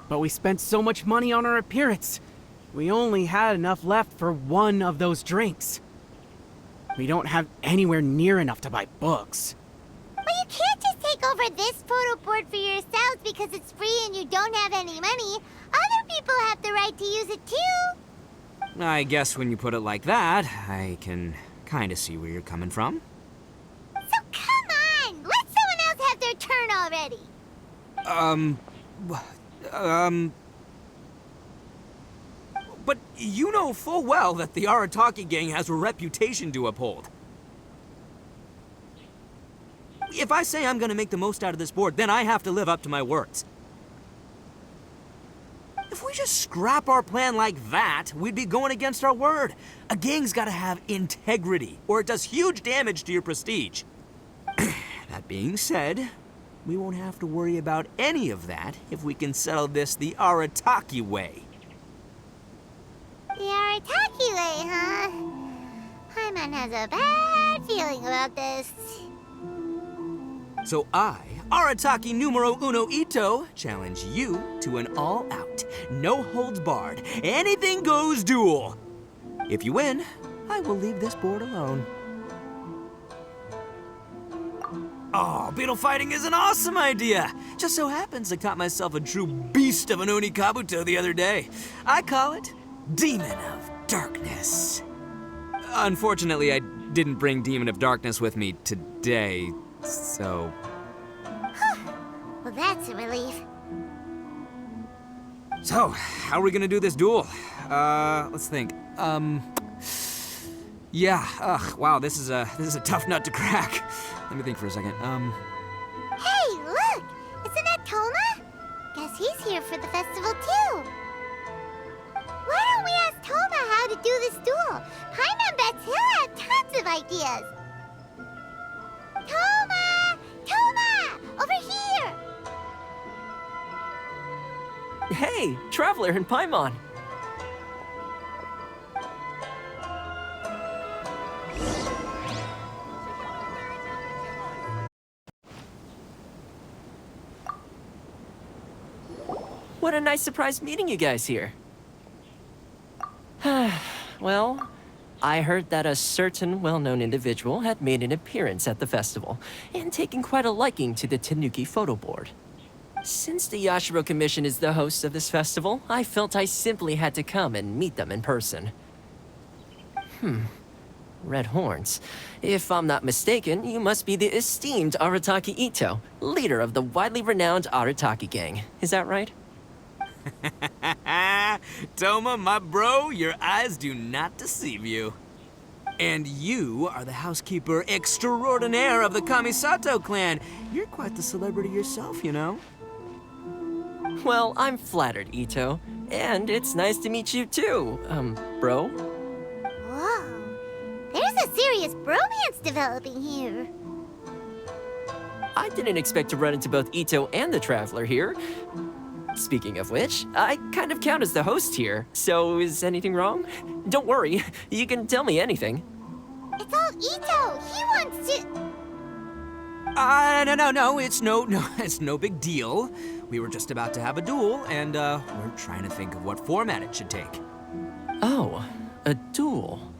But we spent so much money on our appearance. We only had enough left for one of those drinks. We don't have anywhere near enough to buy books. Well, you can't just take over this photo board for yourselves because it's free and you don't have any money. Other people have the right to use it too. I guess when you put it like that, I can kind of see where you're coming from. So come on! Let someone else have their turn already! But you know full well that the Arataki gang has a reputation to uphold. If I say I'm gonna make the most out of this board, then I have to live up to my words. If we just scrap our plan like that, we'd be going against our word. A gang's gotta have integrity, or it does huge damage to your prestige. That being said, we won't have to worry about any of that if we can settle this the Arataki way. The Arataki way, huh? Paimon has a bad feeling about this. So I, Arataki numero uno Ito, challenge you to an all-out, no-holds-barred, anything-goes duel. If you win, I will leave this board alone. Oh, beetle fighting is an awesome idea! Just so happens I caught myself a true beast of an Onikabuto the other day. I call it Demon of Darkness. Unfortunately, I didn't bring Demon of Darkness with me today, so... Well, that's a relief. So, how are we gonna do this duel? Let's think. Yeah, wow, this is a tough nut to crack. Let me think for a second. Hey, look! Isn't that Toma? Guess he's here for the festival too. Why don't we ask Toma how to do this duel? Paimon bets he'll have tons of ideas. Toma! Toma! Over here! Hey, Traveler and Paimon. What a nice surprise meeting you guys here. Well, I heard that a certain well-known individual had made an appearance at the festival and taken quite a liking to the Tanuki photo board. Since the Yashiro Commission is the host of this festival, I felt I simply had to come and meet them in person. Red horns. If I'm not mistaken, you must be the esteemed Arataki Ito, leader of the widely renowned Arataki gang. Is that right? Toma, my bro, your eyes do not deceive you. And you are the housekeeper extraordinaire of the Kamisato clan. You're quite the celebrity yourself, you know. Well, I'm flattered, Ito. And it's nice to meet you too, bro. Whoa. There's a serious bromance developing here. I didn't expect to run into both Ito and the Traveler here. Speaking of which, I kind of count as the host here, so is anything wrong? Don't worry, you can tell me anything. It's all Ito. He wants to... No, it's no big deal. We were just about to have a duel, and, we're trying to think of what format it should take. Oh, a duel.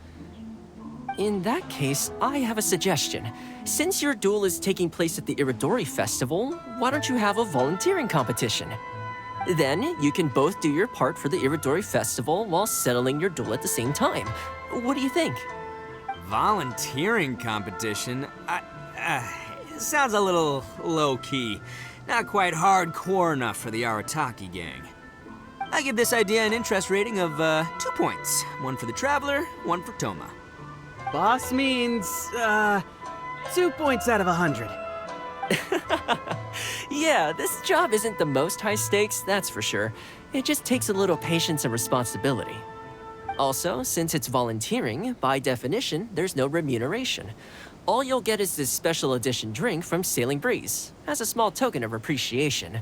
In that case, I have a suggestion. Since your duel is taking place at the Iridori Festival, why don't you have a volunteering competition? Then, you can both do your part for the Iridori Festival while settling your duel at the same time. What do you think? Volunteering competition? It sounds a little low-key. Not quite hardcore enough for the Arataki gang. I give this idea an interest rating of 2 points. One for the Traveler, one for Toma. Boss means, 2 points out of 100. Yeah, this job isn't the most high stakes, that's for sure. It just takes a little patience and responsibility. Also, since it's volunteering, by definition, there's no remuneration. All you'll get is this special edition drink from Sailing Breeze, as a small token of appreciation.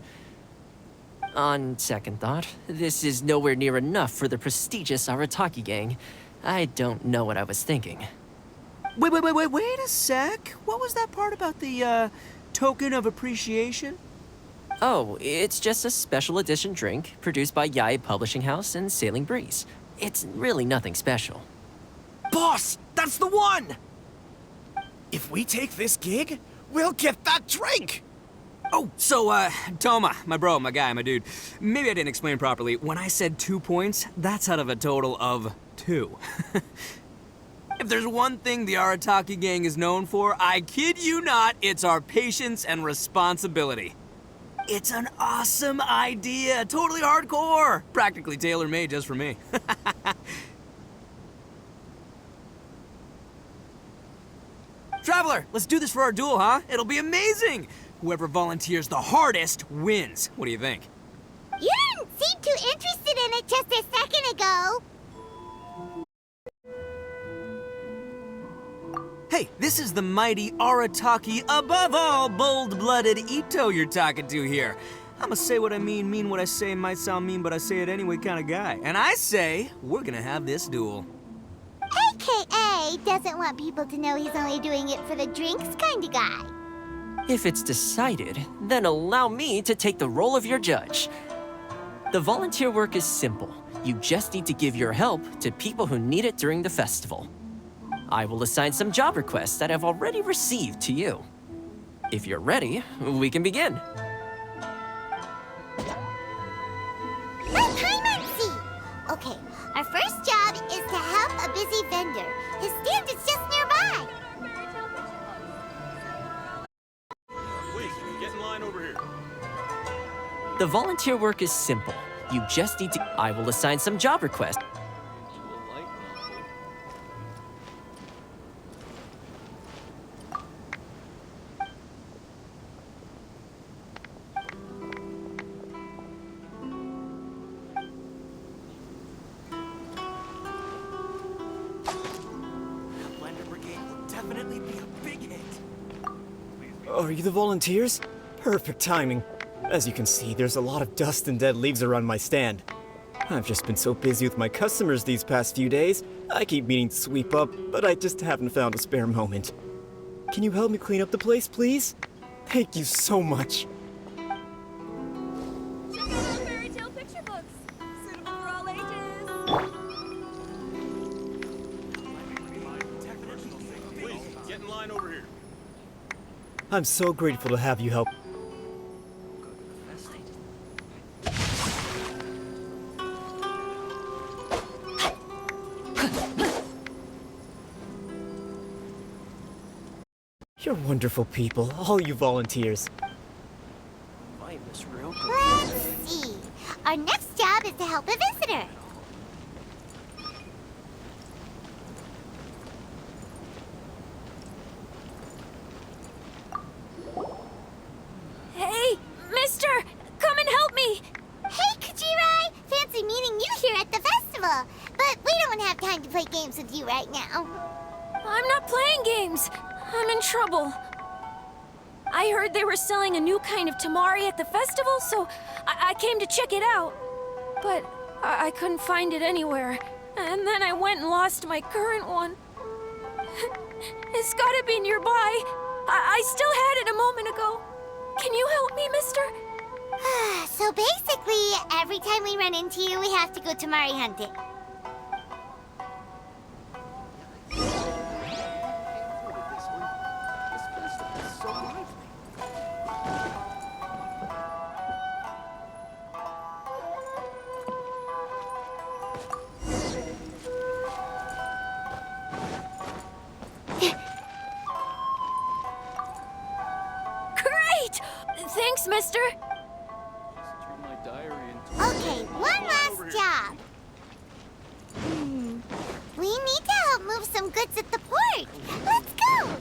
On second thought, this is nowhere near enough for the prestigious Arataki gang. I don't know what I was thinking. Wait a sec. What was that part about the, token of appreciation? Oh, it's just a special edition drink produced by Yae Publishing House and Sailing Breeze. It's really nothing special. Boss, that's the one! If we take this gig, we'll get that drink! Oh, so, Toma, my bro, my guy, my dude. Maybe I didn't explain properly. When I said 2 points, that's out of a total of 2. If there's one thing the Arataki gang is known for, I kid you not, it's our patience and responsibility. It's an awesome idea, totally hardcore, practically tailor-made just for me. Traveler, let's do this for our duel, huh? It'll be amazing! Whoever volunteers the hardest wins. What do you think? You didn't seem too interested in it just a second ago. Hey, this is the mighty Arataki, above all bold-blooded Ito you're talking to here. I'm a say what I mean what I say, might sound mean, but I say it anyway kind of guy. And I say, we're gonna have this duel. AKA doesn't want people to know he's only doing it for the drinks kind of guy. If it's decided, then allow me to take the role of your judge. The volunteer work is simple. You just need to give your help to people who need it during the festival. I will assign some job requests that I've already received to you. If you're ready, we can begin. Let Taman see. Okay, our first job is to help a busy vendor. His stand is just nearby. Please, get in line over here. The volunteer work is simple. You just need to... I will assign some job requests. Definitely be a big hit. Are you the volunteers? Perfect timing. As you can see, there's a lot of dust and dead leaves around my stand. I've just been so busy with my customers these past few days. I keep meaning to sweep up, but I just haven't found a spare moment. Can you help me clean up the place, please? Thank you so much. Check out our fairy tale picture books. Suitable for all ages. Please, get in line over here. I'm so grateful to have you help. You're wonderful people, all you volunteers. Let's see. Our next job is to help a visitor. Hey, mister! Come and help me! Hey, Kujirai! Fancy meeting you here at the festival. But we don't have time to play games with you right now. I'm not playing games. I'm in trouble. I heard they were selling a new kind of tamari at the festival, so I came to check it out. But I couldn't find it anywhere. And then I went and lost my current one. It's gotta be nearby. I still had it a moment ago. Can you help me, mister? So basically, every time we run into you, we have to go tamari hunting. Great! Thanks, mister. Turn my diary into... Okay, one last job. We need to help move some goods at the port. Let's go!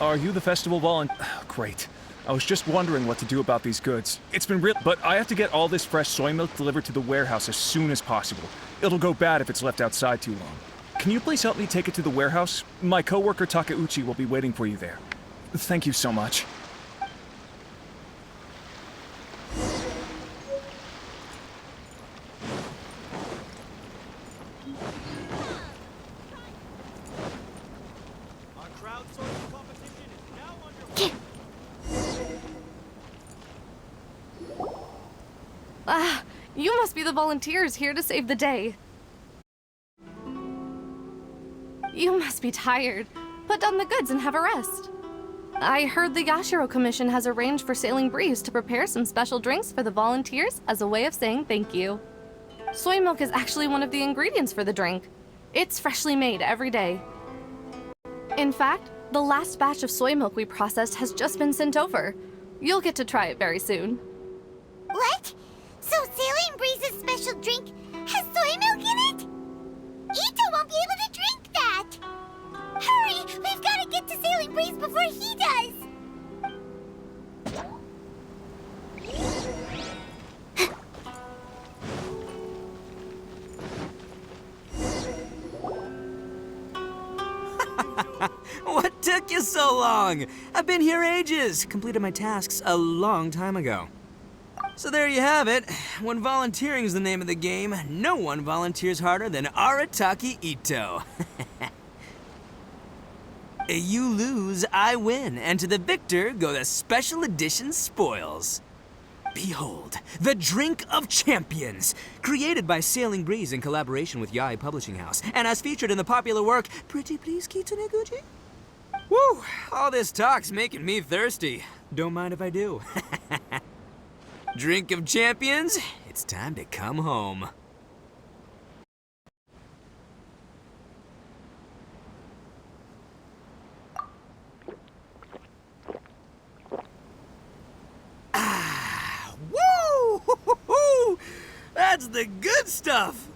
Are you the festival volunteer? Great. I was just wondering what to do about these goods. It's been real, but I have to get all this fresh soy milk delivered to the warehouse as soon as possible. It'll go bad if it's left outside too long. Can you please help me take it to the warehouse? My coworker Takeuchi will be waiting for you there. Thank you so much. Our crowdsourcing competition is now underway. Ah, you must be the volunteers here to save the day. You must be tired. Put down the goods and have a rest. I heard the Yashiro Commission has arranged for Sailing Breeze to prepare some special drinks for the volunteers as a way of saying thank you. Soy milk is actually one of the ingredients for the drink. It's freshly made every day. In fact, the last batch of soy milk we processed has just been sent over. You'll get to try it very soon. What? So Sailing Breeze's special drink has soy milk in it? Ito won't be able to drink that! Hurry! We've got to get to Sailing Breeze before he does! What took you so long? I've been here ages. Completed my tasks a long time ago. So there you have it. When volunteering is the name of the game, no one volunteers harder than Arataki Ito. You lose, I win, and to the victor go the special edition spoils. Behold, the Drink of Champions, created by Sailing Breeze in collaboration with Yae Publishing House, and as featured in the popular work, Pretty Please Kitsune Guji? Woo! All this talk's making me thirsty. Don't mind if I do. Drink of Champions, it's time to come home. Woo! That's the good stuff!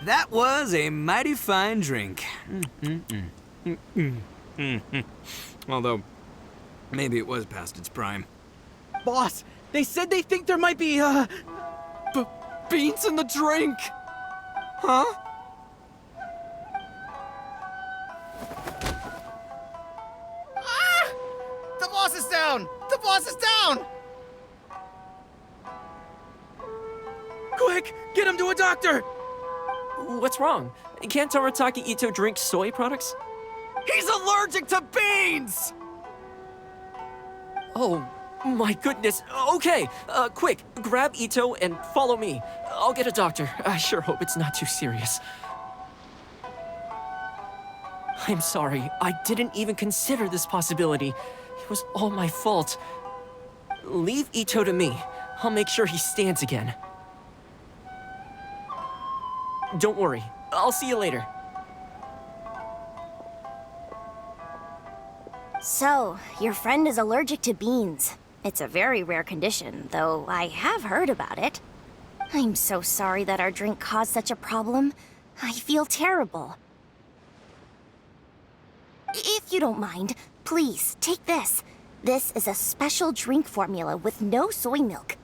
That was a mighty fine drink. Although, maybe it was past its prime. Boss, they said they think there might be, beans in the drink! Huh? Ah! The boss is down! The boss is down! Quick, get him to a doctor! What's wrong? Can't Arataki Ito drink soy products? He's allergic to beans! Oh, my goodness. Okay, quick, grab Ito and follow me. I'll get a doctor. I sure hope it's not too serious. I'm sorry. I didn't even consider this possibility. It was all my fault. Leave Ito to me. I'll make sure he stands again. Don't worry. I'll see you later. So, your friend is allergic to beans. It's a very rare condition, though I have heard about it. I'm so sorry that our drink caused such a problem. I feel terrible. If you don't mind, please, take this. This is a special drink formula with no soy milk.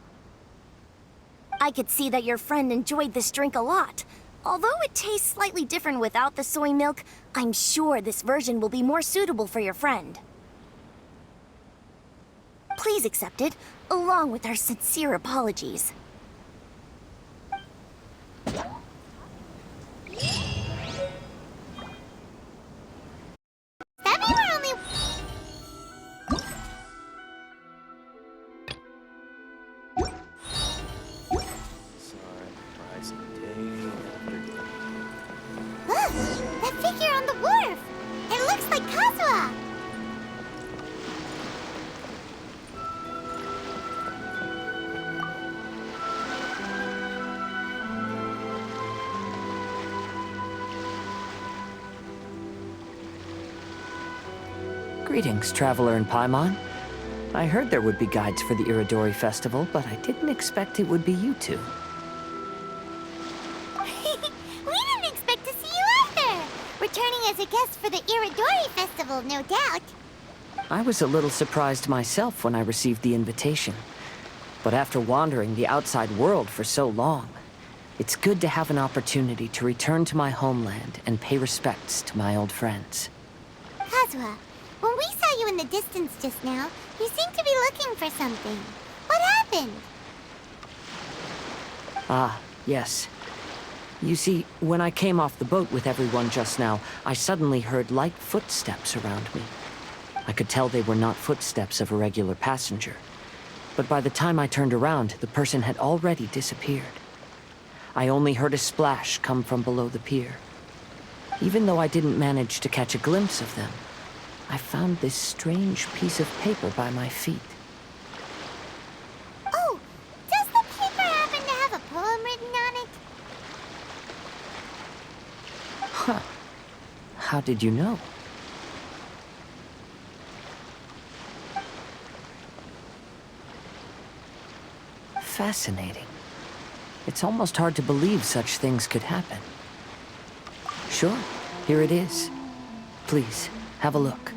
I could see that your friend enjoyed this drink a lot. Although it tastes slightly different without the soy milk, I'm sure this version will be more suitable for your friend. Please accept it, along with our sincere apologies. Look! That figure on the wharf! It looks like Kazuha! Greetings, traveler in Paimon. I heard there would be guides for the Iridori Festival, but I didn't expect it would be you two. We didn't expect to see you either! Returning as a guest for the Iridori Festival, no doubt. I was a little surprised myself when I received the invitation. But after wandering the outside world for so long, it's good to have an opportunity to return to my homeland and pay respects to my old friends. Kazuha, When we saw you in the distance just now, you seemed to be looking for something. What happened? Ah, yes. You see, when I came off the boat with everyone just now, I suddenly heard light footsteps around me. I could tell they were not footsteps of a regular passenger. But by the time I turned around, the person had already disappeared. I only heard a splash come from below the pier. Even though I didn't manage to catch a glimpse of them, I found this strange piece of paper by my feet. Oh, does the paper happen to have a poem written on it? Huh. How did you know? Fascinating. It's almost hard to believe such things could happen. Sure, here it is. Please, have a look.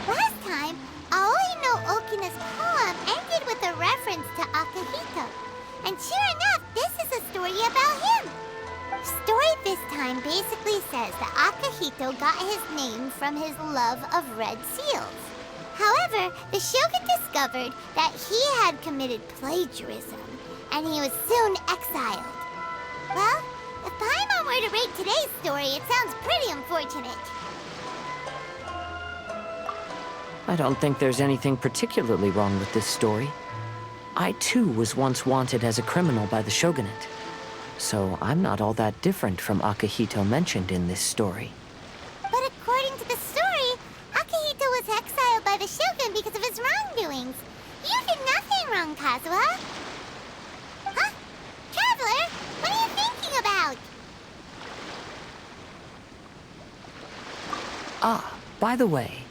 Last time, Aoi no Okina's poem ended with a reference to Akihito. And sure enough, this is a story about him. The story this time basically says that Akihito got his name from his love of red seals. However, the shogun discovered that he had committed plagiarism, and he was soon exiled. Well, if Paimon were to rate today's story, it sounds pretty unfortunate. I don't think there's anything particularly wrong with this story. I too was once wanted as a criminal by the shogunate. So I'm not all that different from Akihito mentioned in this story. But according to the story, Akihito was exiled by the shogun because of his wrongdoings. You did nothing wrong, Kazuha. Huh? Traveler, what are you thinking about? Ah, by the way,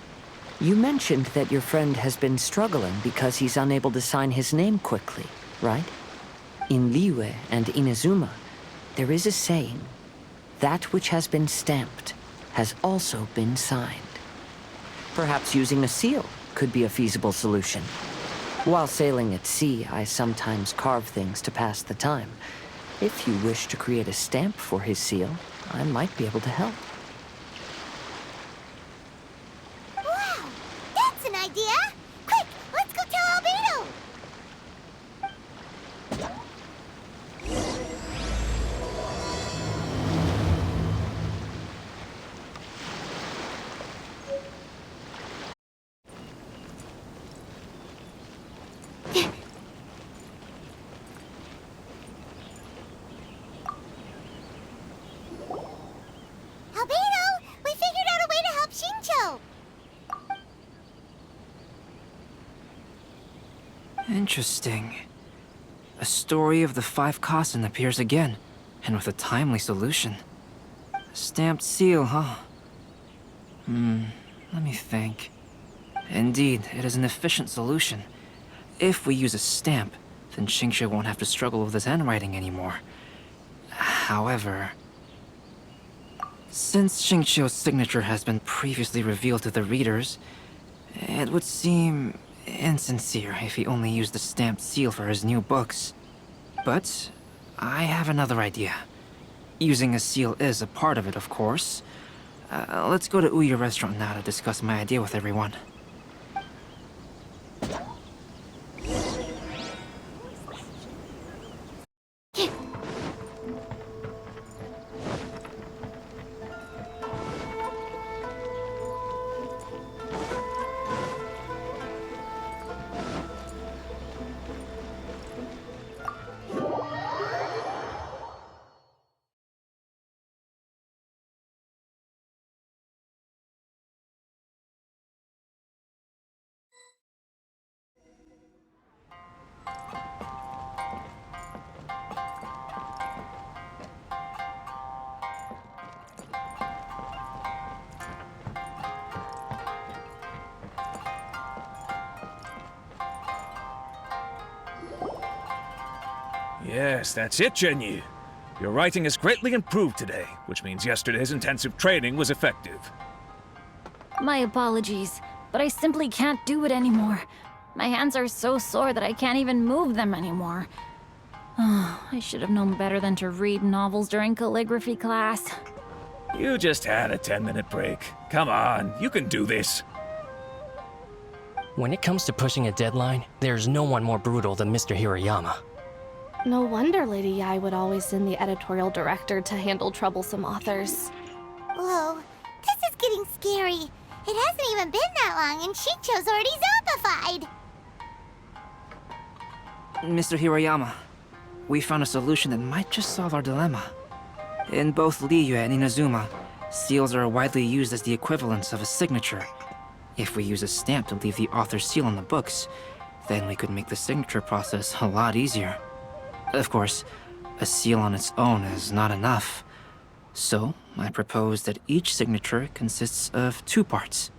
you mentioned that your friend has been struggling because he's unable to sign his name quickly, right? In Liyue and Inazuma, there is a saying, that which has been stamped has also been signed. Perhaps using a seal could be a feasible solution. While sailing at sea, I sometimes carve things to pass the time. If you wish to create a stamp for his seal, I might be able to help. Wow, that's an idea! Quick, let's go tell Albedo! Albedo, we figured out a way to help Shincho! Interesting. A story of the 5 Kasen appears again, and with a timely solution. A stamped seal, huh? Let me think. Indeed, it is an efficient solution. If we use a stamp, then Xingqiu won't have to struggle with his handwriting anymore. However, since Xingqiu's signature has been previously revealed to the readers, it would seem insincere if he only used the stamped seal for his new books. But I have another idea. Using a seal is a part of it, of course. Let's go to Ouya restaurant now to discuss my idea with everyone. Yes, that's it, Zhenyu. Your writing has greatly improved today, which means yesterday's intensive training was effective. My apologies, but I simply can't do it anymore. My hands are so sore that I can't even move them anymore. I should have known better than to read novels during calligraphy class. You just had a 10-minute break. Come on, you can do this. When it comes to pushing a deadline, there's no one more brutal than Mr. Hirayama. No wonder Lady Yai would always send the editorial director to handle troublesome authors. Whoa, this is getting scary. It hasn't even been that long and Shincho's already zombified. Mr. Hirayama, we found a solution that might just solve our dilemma. In both Liyue and Inazuma, seals are widely used as the equivalents of a signature. If we use a stamp to leave the author's seal on the books, then we could make the signature process a lot easier. Of course, a seal on its own is not enough. So, I propose that each signature consists of 2 parts.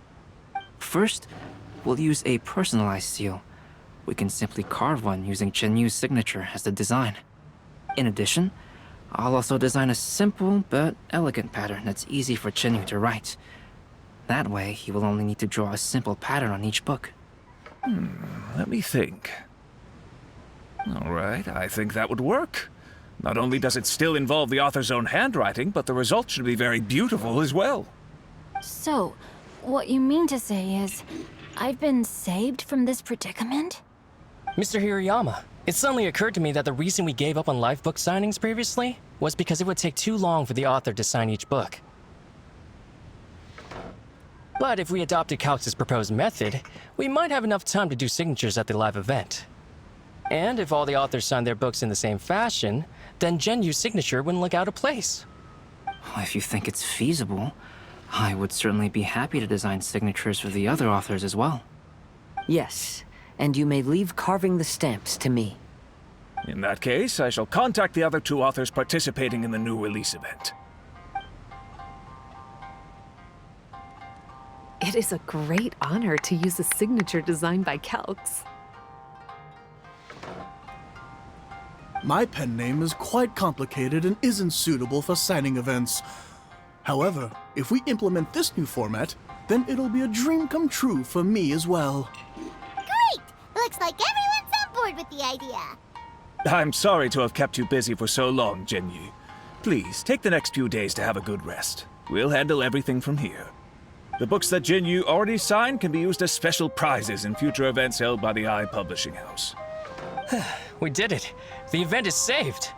First, we'll use a personalized seal. We can simply carve one using Chenyu's signature as the design. In addition, I'll also design a simple but elegant pattern that's easy for Chenyu to write. That way, he will only need to draw a simple pattern on each book. Let me think. All right, I think that would work. Not only does it still involve the author's own handwriting, but the result should be very beautiful as well. So, what you mean to say is, I've been saved from this predicament? Mr. Hirayama, it suddenly occurred to me that the reason we gave up on live book signings previously was because it would take too long for the author to sign each book. But if we adopted Calx's proposed method, we might have enough time to do signatures at the live event. And if all the authors signed their books in the same fashion, then Genyu's signature wouldn't look out of place. If you think it's feasible, I would certainly be happy to design signatures for the other authors as well. Yes, and you may leave carving the stamps to me. In that case, I shall contact the other 2 authors participating in the new release event. It is a great honor to use a signature designed by Calx. My pen name is quite complicated and isn't suitable for signing events. However, if we implement this new format, then it'll be a dream come true for me as well. Great! Looks like everyone's on board with the idea. I'm sorry to have kept you busy for so long, Genyu. Please, take the next few days to have a good rest. We'll handle everything from here. The books that Genyu already signed can be used as special prizes in future events held by the Eye Publishing House. We did it! The event is saved!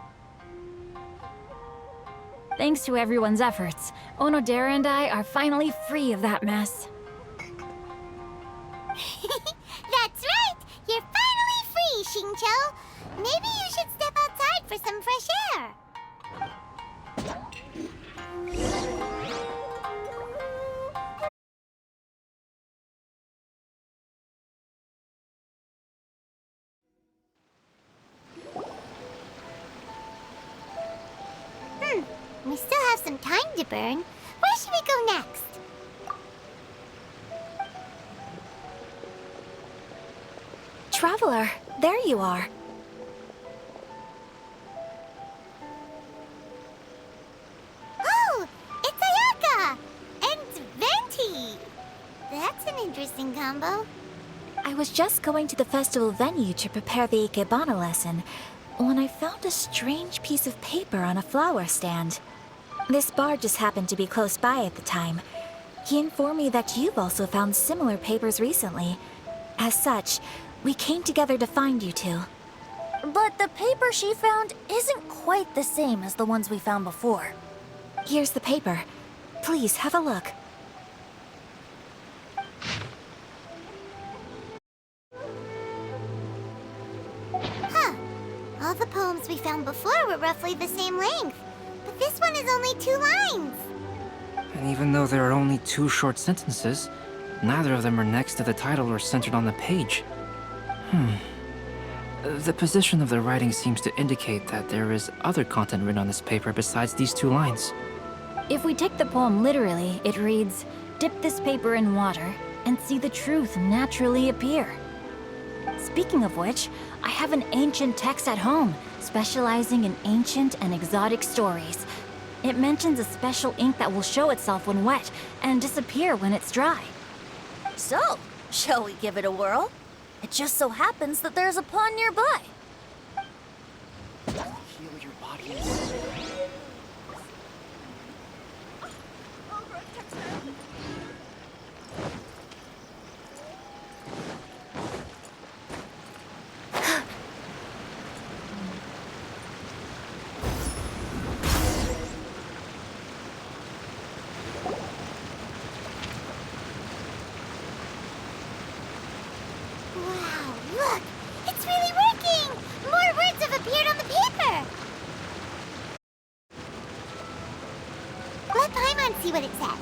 Thanks to everyone's efforts, Onodera and I are finally free of that mess. That's right! You're finally free, Shincho! Maybe you should step outside for some fresh air. We still have some time to burn. Where should we go next? Traveler, there you are. Oh, it's Ayaka! And Venti! That's an interesting combo. I was just going to the festival venue to prepare the Ikebana lesson when I found a strange piece of paper on a flower stand. This bard just happened to be close by at the time. He informed me that you've also found similar papers recently. As such, we came together to find you two. But the paper she found isn't quite the same as the ones we found before. Here's the paper. Please, have a look. Huh. All the poems we found before were roughly the same length. But this one is only 2 lines. And even though there are only 2 short sentences, neither of them are next to the title or centered on the page. The position of the writing seems to indicate that there is other content written on this paper besides these 2 lines. If we take the poem literally, it reads, "Dip this paper in water and see the truth naturally appear." Speaking of which, I have an ancient text at home, specializing in ancient and exotic stories. It mentions a special ink that will show itself when wet and disappear when it's dry. So, shall we give it a whirl? It just so happens that there's a pond nearby. Look! It's really working! More words have appeared on the paper! Let Paimon see what it says.